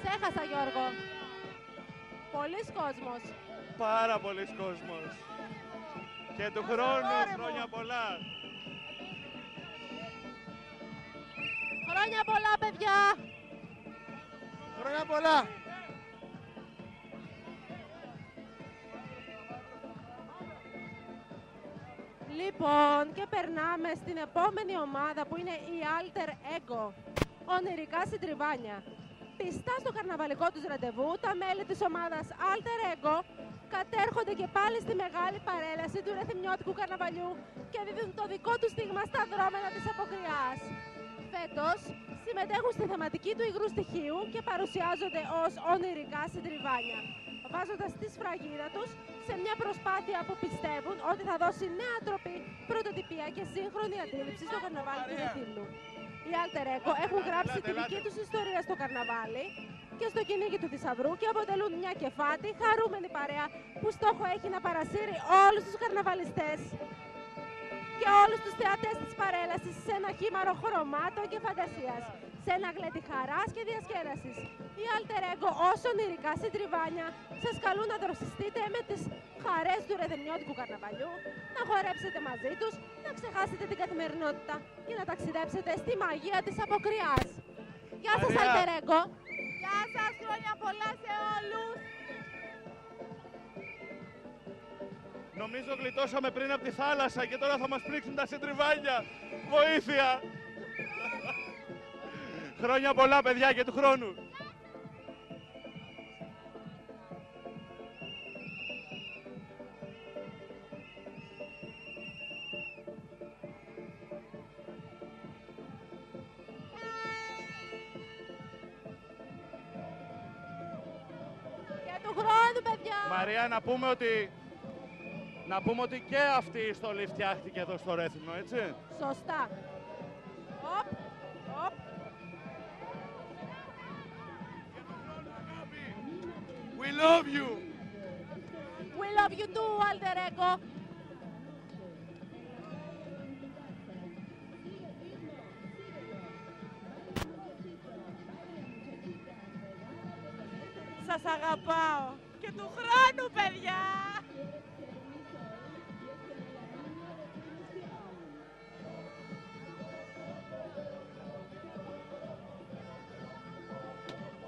Σε έχασα, Γιώργο. Πολύς κόσμος. Πάρα πολλοί κόσμος. Και του χρόνου χρόνια πολλά. Χρόνια πολλά, παιδιά. Χρόνια πολλά. Λοιπόν, και περνάμε στην επόμενη ομάδα που είναι η Alter Ego. Ονειρικά συντριβάνια. Πιστά στο καρναβαλικό τους ραντεβού, τα μέλη της ομάδας Alter Ego κατέρχονται και πάλι στη μεγάλη παρέλαση του ρεθυμνιώτικου καρναβαλιού και δίδουν το δικό τους στίγμα στα δρόμενα της Αποκριάς. Φέτος συμμετέχουν στη θεματική του υγρού στοιχείου και παρουσιάζονται ως ονειρικά συντριβάνια, βάζοντας τη σφραγίδα τους σε μια προσπάθεια που πιστεύουν ότι θα δώσει νέα τροπή, πρωτοτυπία και σύγχρονη αντίληψη στο καρναβάλι του Ρεθύμνου. Οι Alter Ego έχουν γράψει τη δική τους ιστορία στο καρναβάλι και στο κυνήγι του θησαυρού και αποτελούν μια κεφάτη, χαρούμενη παρέα που στόχο έχει να παρασύρει όλους τους καρναβαλιστές και όλους τους θεατές της παρέλασης σε ένα χήμαρο χρωμάτων και φαντασίας, σε ένα γλέντι χαράς και διασκέδασης. Οι Alter Ego ως ονειρικά συντριβάνια σας καλούν να δροσιστείτε με τις χαρές του ρεθυμνιώτικου καρναβαλιού, να χορέψετε μαζί τους, να ξεχάσετε την καθημερινότητα και να ταξιδέψετε στη μαγεία της Αποκριάς. Γεια σας, Alter Ego! Γεια σας, χρόνια πολλά σε όλους! Νομίζω γλιτώσαμε πριν από τη θάλασσα και τώρα θα μας πρίξουν τα συντριβάνια. Βοήθεια! Χρόνια πολλά, παιδιά, και του χρόνου. Και του χρόνου, παιδιά! Μαρία, να πούμε ότι και αυτή η στολή φτιάχτηκε εδώ στο Ρέθυμνο, έτσι. Σωστά. Οπ, οπ. We love you! We love you too, Alter Ego. Σας αγαπάω. Και του χρόνου, παιδιά.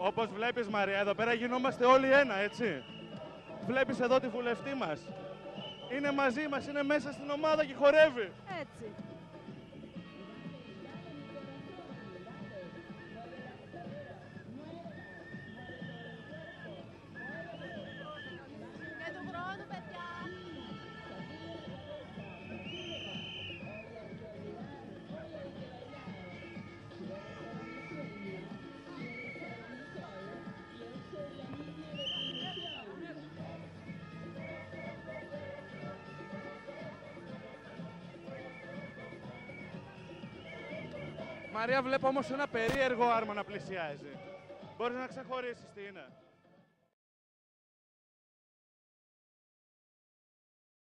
Όπως βλέπεις, Μαρία, εδώ πέρα γινόμαστε όλοι ένα, έτσι. Βλέπεις εδώ τη βουλευτή μας. Είναι μαζί μας, είναι μέσα στην ομάδα και χορεύει. Έτσι. Και του χρόνου, παιδιά. Μαρία, βλέπω όμως ένα περίεργο άρμα να πλησιάζει. Μπορείς να ξεχωρίσεις τι είναι.